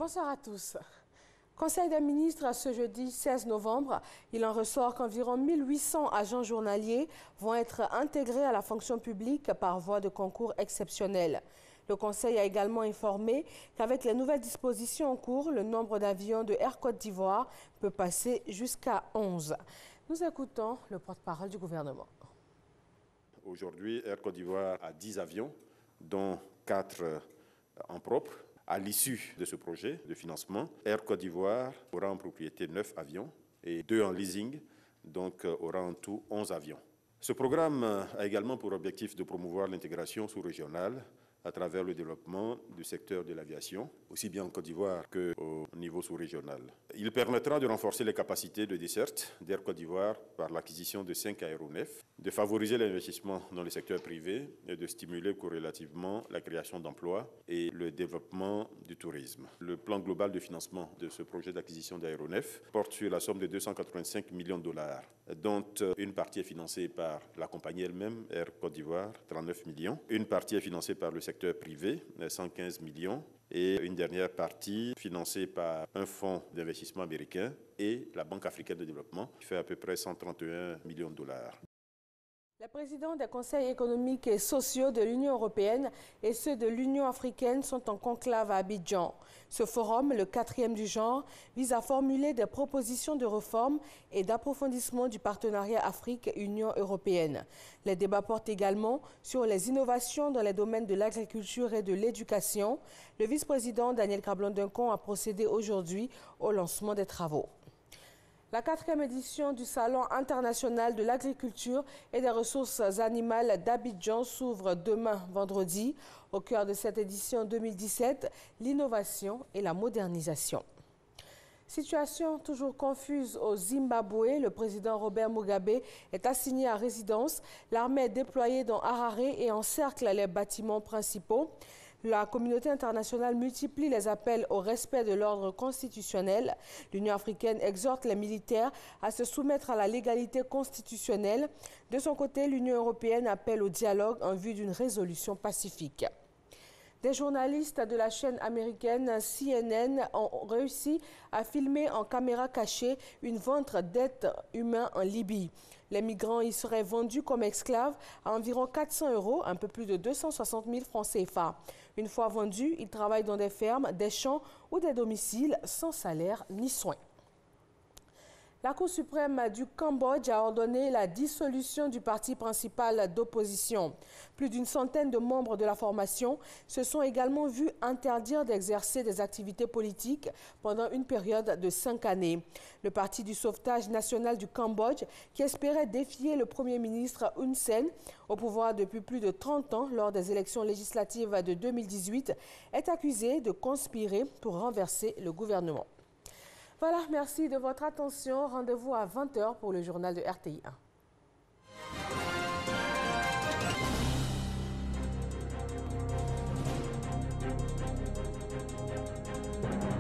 Bonsoir à tous. Conseil des ministres ce jeudi 16 novembre, il en ressort qu'environ 1800 agents journaliers vont être intégrés à la fonction publique par voie de concours exceptionnel. Le Conseil a également informé qu'avec les nouvelles dispositions en cours, le nombre d'avions de Air Côte d'Ivoire peut passer jusqu'à 11. Nous écoutons le porte-parole du gouvernement. Aujourd'hui, Air Côte d'Ivoire a 10 avions, dont 4 en propre. À l'issue de ce projet de financement, Air Côte d'Ivoire aura en propriété 9 avions et 2 en leasing, donc aura en tout 11 avions. Ce programme a également pour objectif de promouvoir l'intégration sous-régionale à travers le développement du secteur de l'aviation, aussi bien en Côte d'Ivoire qu'au niveau sous-régional. Il permettra de renforcer les capacités de desserte d'Air Côte d'Ivoire par l'acquisition de 5 aéronefs, de favoriser l'investissement dans le secteur privé et de stimuler corrélativement la création d'emplois et le développement du tourisme. Le plan global de financement de ce projet d'acquisition d'aéronefs porte sur la somme de 285 millions de dollars, dont une partie est financée par la compagnie elle-même, Air Côte d'Ivoire, 39 millions. Une partie est financée par le secteur privé, 115 millions, et une dernière partie financée par un fonds d'investissement américain et la Banque africaine de développement, qui fait à peu près 131 millions de dollars. Les présidents des conseils économiques et sociaux de l'Union européenne et ceux de l'Union africaine sont en conclave à Abidjan. Ce forum, le 4e du genre, vise à formuler des propositions de réforme et d'approfondissement du partenariat Afrique-Union européenne. Les débats portent également sur les innovations dans les domaines de l'agriculture et de l'éducation. Le vice-président Daniel Krablon-Duncon a procédé aujourd'hui au lancement des travaux. La 4e édition du Salon international de l'agriculture et des ressources animales d'Abidjan s'ouvre demain vendredi. Au cœur de cette édition 2017, l'innovation et la modernisation. Situation toujours confuse au Zimbabwe. Le président Robert Mugabe est assigné à résidence. L'armée est déployée dans Harare et encercle les bâtiments principaux. La communauté internationale multiplie les appels au respect de l'ordre constitutionnel. L'Union africaine exhorte les militaires à se soumettre à la légalité constitutionnelle. De son côté, l'Union européenne appelle au dialogue en vue d'une résolution pacifique. Des journalistes de la chaîne américaine CNN ont réussi à filmer en caméra cachée une vente d'êtres humains en Libye. Les migrants y seraient vendus comme esclaves à environ 400 €, un peu plus de 260 000 francs CFA. Une fois vendus, ils travaillent dans des fermes, des champs ou des domiciles sans salaire ni soins. La Cour suprême du Cambodge a ordonné la dissolution du parti principal d'opposition. Plus d'une centaine de membres de la formation se sont également vus interdire d'exercer des activités politiques pendant une période de 5 années. Le Parti du sauvetage national du Cambodge, qui espérait défier le Premier ministre Hun Sen, au pouvoir depuis plus de 30 ans lors des élections législatives de 2018, est accusé de conspirer pour renverser le gouvernement. Voilà, merci de votre attention. Rendez-vous à 20 h pour le journal de RTI 1.